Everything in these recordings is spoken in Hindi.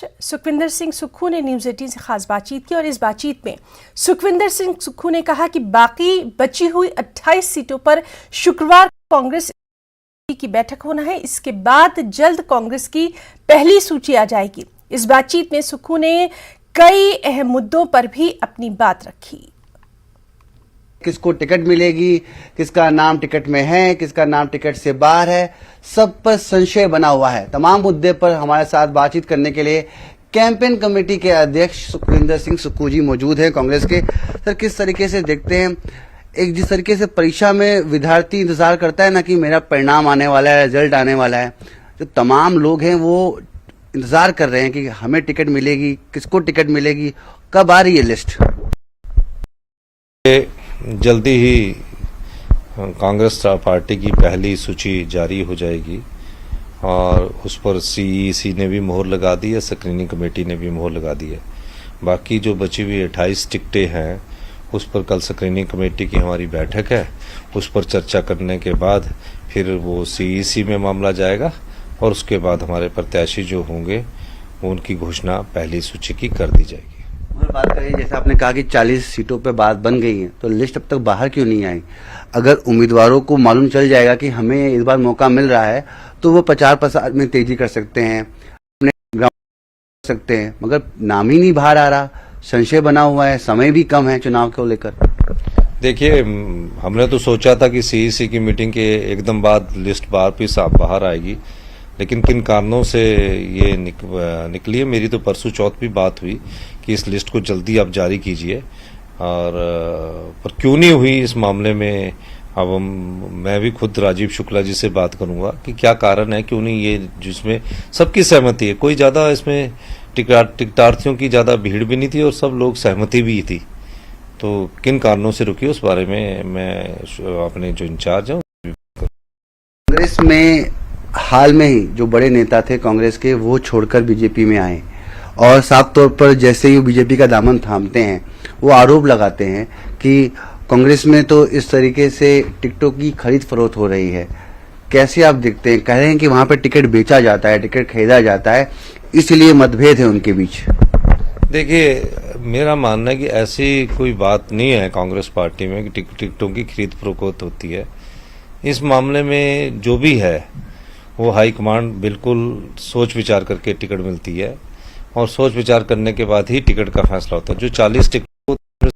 सुखविंदर सिंह सुक्खू ने न्यूज़ 18 से खास बातचीत की और इस बातचीत में सुखविंदर सिंह सुक्खू ने कहा कि बाकी बची हुई 28 सीटों पर शुक्रवार कांग्रेस की बैठक होना है। इसके बाद जल्द कांग्रेस की पहली सूची आ जाएगी। इस बातचीत में सुक्खू ने कई अहम मुद्दों पर भी अपनी बात रखी। किसको टिकट मिलेगी, किसका नाम टिकट में है, किसका नाम टिकट से बाहर है, सब पर संशय बना हुआ है। तमाम मुद्दे पर हमारे साथ बातचीत करने के लिए कैंपेन कमेटी के अध्यक्ष सुखविंदर सिंह सुक्खू जी मौजूद हैं कांग्रेस के। सर, किस तरीके से देखते हैं, एक जिस तरीके से परीक्षा में विद्यार्थी इंतजार करता है ना कि मेरा परिणाम आने वाला है, रिजल्ट आने वाला है, जो तमाम लोग हैं वो इंतजार कर रहे हैं कि हमें टिकट मिलेगी, किसको टिकट मिलेगी, कब आ रही है लिस्ट? जल्दी ही कांग्रेस पार्टी की पहली सूची जारी हो जाएगी और उस पर सीईसी ने भी मोहर लगा दी है, स्क्रीनिंग कमेटी ने भी मोहर लगा दी है। बाकी जो बची हुई 28 टिकटें हैं उस पर कल स्क्रीनिंग कमेटी की हमारी बैठक है। उस पर चर्चा करने के बाद फिर वो सीईसी में मामला जाएगा और उसके बाद हमारे प्रत्याशी जो होंगे उनकी घोषणा पहली सूची की कर दी जाएगी। बात करें, जैसे आपने कहा कि 40 सीटों पे बात बन गई है, तो लिस्ट अब तक बाहर क्यों नहीं आई? अगर उम्मीदवारों को मालूम चल जाएगा कि हमें इस बार मौका मिल रहा है तो वो प्रचार प्रसार में तेजी कर सकते हैं, अपने ग्राउंड कर सकते हैं, मगर नाम ही नहीं बाहर आ रहा, संशय बना हुआ है, समय भी कम है चुनाव को लेकर। देखिए, हमने तो सोचा था कि सीईसी की मीटिंग के एकदम बाद लिस्ट बाहर आएगी, लेकिन किन कारणों से ये निकली है। मेरी तो परसों चौथ भी बात हुई कि इस लिस्ट को जल्दी आप जारी कीजिए, और पर क्यों नहीं हुई इस मामले में अब मैं भी खुद राजीव शुक्ला जी से बात करूंगा कि क्या कारण है, क्यों नहीं ये, जिसमें सबकी सहमति है, कोई ज्यादा इसमें टिकटार्थियों की ज्यादा भीड़ भी नहीं थी और सब लोग सहमति भी थी, तो किन कारणों से रुकी उस बारे में मैं अपने जो इंचार्ज हैं कांग्रेस में हाल में ही जो बड़े नेता थे कांग्रेस के, वो छोड़कर बीजेपी में आए और साफ तौर पर जैसे ही बीजेपी का दामन थामते हैं वो आरोप लगाते हैं कि कांग्रेस में तो इस तरीके से टिकटों की खरीद फरोख्त हो रही है। कैसे आप देखते हैं? कह रहे हैं कि वहां पर टिकट बेचा जाता है, टिकट खरीदा जाता है, इसलिए मतभेद है उनके बीच। देखिए, मेरा मानना है कि ऐसी कोई बात नहीं है कांग्रेस पार्टी में कि टिकटों की खरीद फरोख्त होती है। इस मामले में जो भी है वो हाईकमांड बिल्कुल सोच विचार करके टिकट मिलती है और सोच विचार करने के बाद ही टिकट का फैसला होता है। जो 40 टिकट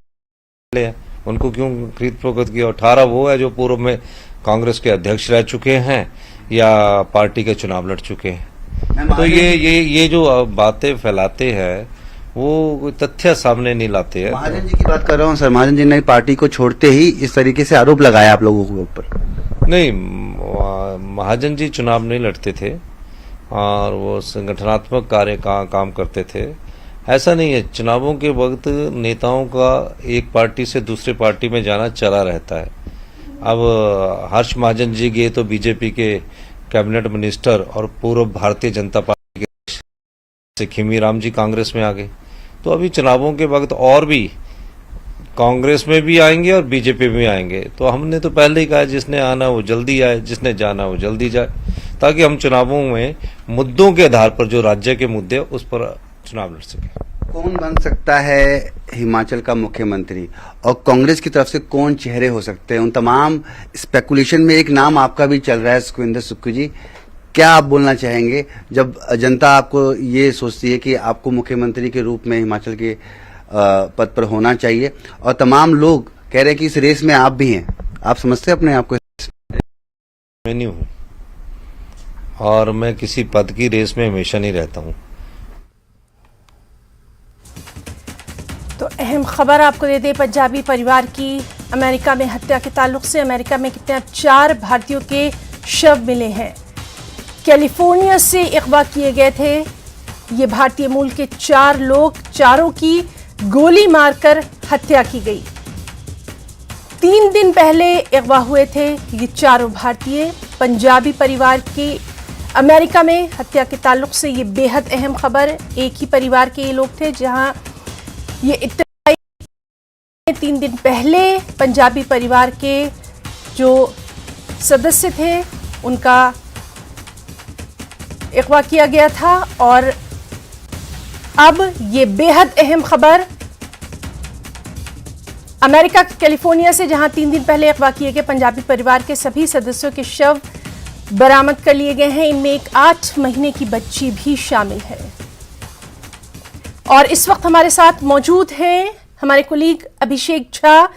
हैं उनको क्यों खरीद फरोख्त किया? 18 वो है जो पूर्व में कांग्रेस के अध्यक्ष रह चुके हैं या पार्टी के चुनाव लड़ चुके हैं। तो ये जो बातें फैलाते हैं वो तथ्य सामने नहीं लाते हैं। महाजन जी की बात कर रहा हूँ सर। महाजन जी ने पार्टी को छोड़ते ही इस तरीके से आरोप लगाया आप लोगों के ऊपर। नहीं, महाजन जी चुनाव नहीं लड़ते थे और वो संगठनात्मक कार्य का काम करते थे। ऐसा नहीं है, चुनावों के वक्त नेताओं का एक पार्टी से दूसरे पार्टी में जाना चला रहता है। अब हर्ष महाजन जी गए तो बीजेपी के कैबिनेट मिनिस्टर और पूर्व भारतीय जनता पार्टी के से खीमीराम जी कांग्रेस में आ गए। तो अभी चुनावों के वक्त और भी कांग्रेस में भी आएंगे और बीजेपी में आएंगे। तो हमने तो पहले ही कहा जिसने आना वो जल्दी आए, जिसने जाना वो जल्दी जाए, ताकि हम चुनावों में मुद्दों के आधार पर जो राज्य के मुद्दे उस पर चुनाव लड़ सके। कौन बन सकता है हिमाचल का मुख्यमंत्री और कांग्रेस की तरफ से कौन चेहरे हो सकते हैं? उन तमाम स्पेकुलेशन में एक नाम आपका भी चल रहा है, सुखविंदर सुक्खू जी। क्या आप बोलना चाहेंगे जब जनता आपको ये सोचती है कि आपको मुख्यमंत्री के रूप में हिमाचल के पद पर होना चाहिए और तमाम लोग कह रहे हैं कि इस रेस में आप भी हैं? आप समझते हैं अपने आप को? मैं नहीं हूं और मैं किसी पद की रेस में हमेशा नहीं रहता हूं। तो अहम खबर आपको दे दे, पंजाबी परिवार की अमेरिका में हत्या के ताल्लुक से अमेरिका में कितने 4 भारतीयों के शव मिले हैं। कैलिफोर्निया से अगवा किए गए थे ये भारतीय मूल के 4 लोग, चारों की गोली मारकर हत्या की गई। 3 दिन पहले अगवा हुए थे ये चारों भारतीय। पंजाबी परिवार की अमेरिका में हत्या के ताल्लुक से ये बेहद अहम खबर। एक ही परिवार के ये लोग थे, जहां ये इत्तला 3 दिन पहले पंजाबी परिवार के जो सदस्य थे उनका अगवा किया गया था और अब ये बेहद अहम खबर अमेरिका के कैलिफोर्निया से, जहां 3 दिन पहले अगवा किए गए पंजाबी परिवार के सभी सदस्यों के शव बरामद कर लिए गए हैं। इनमें एक 8 महीने की बच्ची भी शामिल है। और इस वक्त हमारे साथ मौजूद हैं हमारे कोलीग अभिषेक झा,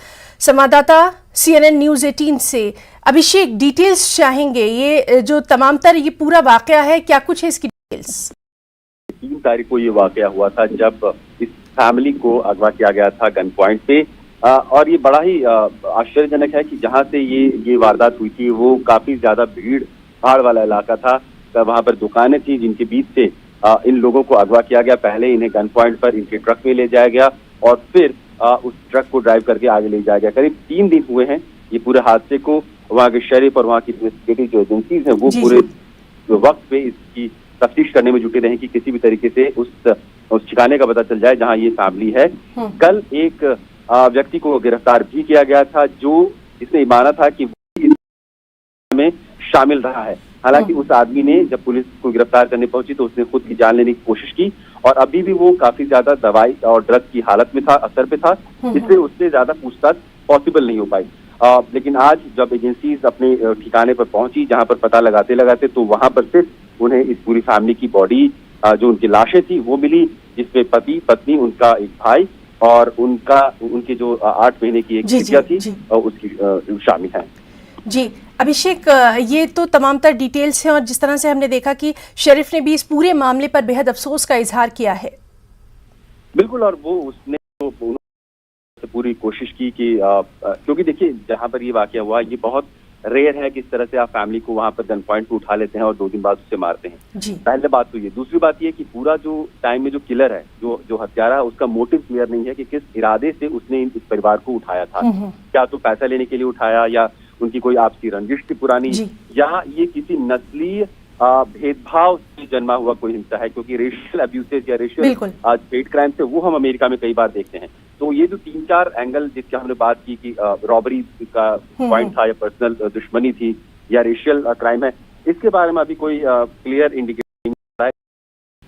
संवाददाता CNN न्यूज 18 से। अभिषेक, डिटेल्स चाहेंगे, ये जो तमामतर ये पूरा वाकया है, क्या कुछ है इसकी डिटेल्स? 3 तारीख को ये वाकया हुआ था जब इस फैमिली को अगवा किया गया था गन पॉइंट पे। और ये बड़ा ही आश्चर्यजनक है कि जहां से ये वारदात हुई थी वो काफी ज्यादा भीड़ भाड़ वाला इलाका था। वहां पर दुकानें थी जिनके बीच से इन लोगों को अगवा किया गया। पहले इन्हें गन पॉइंट पर इनके ट्रक में ले जाया गया और फिर उस ट्रक को ड्राइव करके आगे ले जाया गया। करीब 3 दिन हुए हैं ये पूरे हादसे को। वहाँ के शरीफ और वहाँ की इन्वेस्टिगेटिव जो एजेंसीज हैं वो पूरे वक्त पे इसकी तफ्तीश करने में जुटे रहे कि किसी भी तरीके से उस ठिकाने का पता चल जाए जहाँ ये फैमिली है। कल एक व्यक्ति को गिरफ्तार भी किया गया था जो इसने माना था कि में शामिल रहा है। हालांकि उस आदमी ने जब पुलिस को गिरफ्तार करने पहुंची तो उसने खुद की जान लेने की कोशिश की और अभी भी वो काफी ज्यादा दवाई और ड्रग की हालत में था, असर पे था, इसलिए उससे ज्यादा पूछताछ पॉसिबल नहीं हो पाई। लेकिन आज जब एजेंसीज अपने ठिकाने पर पहुंची, जहां पर पता लगाते लगाते, तो वहां पर सिर्फ उन्हें इस पूरी फैमिली की बॉडी, जो उनकी लाशें थी वो मिली, जिसमें पति, पत्नी, उनका एक भाई और उनके जो 8 महीने की एक बिटिया थी उसकी शामिल है। जी अभिषेक, ये तो तमाम तर डिटेल्स हैं और जिस तरह से हमने देखा कि शरीफ ने भी इस पूरे मामले पर बेहद अफसोस का इजहार किया है। बिल्कुल, और वो उसने पूरी कोशिश की कि क्योंकि देखिए जहां पर ये वाकया हुआ ये बहुत रेयर है कि इस तरह से आप फैमिली को वहां पर गन पॉइंट पे उठा लेते हैं और 2 दिन बाद उससे मारते हैं। जी। पहले बात तो ये। दूसरी बात ये कि पूरा जो टाइम में जो किलर है, जो हत्यारा है, उसका मोटिव क्लियर नहीं है कि किस इरादे से उसने इस परिवार को उठाया था। क्या तो पैसा लेने के लिए उठाया या उनकी कोई आपसी रंजिश थी पुरानी, या ये किसी नस्लीय भेदभाव से जन्मा हुआ कोई हिंसा है, क्योंकि रेशियल अब्यूसेस या रेशियल हेट क्राइम से वो हम अमेरिका में कई बार देखते हैं। तो ये जो 3-4 एंगल जिसकी हमने बात की कि रॉबरी का पॉइंट था या पर्सनल दुश्मनी थी या रेशियल क्राइम है, इसके बारे में अभी कोई क्लियर इंडिकेशन नहीं है।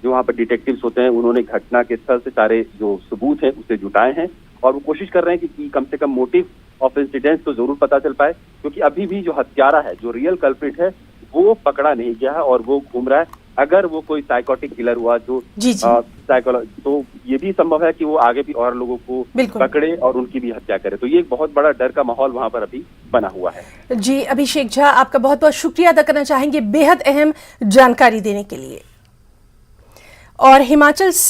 जो वहाँ पर डिटेक्टिव्स होते हैं उन्होंने घटना के स्थल से सारे जो सबूत हैं उसे जुटाए हैं और वो कोशिश कर रहे हैं कि कम से कम मोटिव ऑफ इंसिडेंस तो जरूर पता चल पाए, क्योंकि अभी भी जो हत्यारा है, जो रियल कल्प्रिट है, वो पकड़ा नहीं गया है और वो घूम रहा है। अगर वो कोई साइकोटिक किलर हुआ जो तो ये भी संभव है कि वो आगे भी और लोगों को पकड़े और उनकी भी हत्या करे। तो ये एक बहुत बड़ा डर का माहौल वहां पर अभी बना हुआ है। जी अभिषेक झा, आपका बहुत बहुत शुक्रिया अदा करना चाहेंगे बेहद अहम जानकारी देने के लिए। और हिमाचल से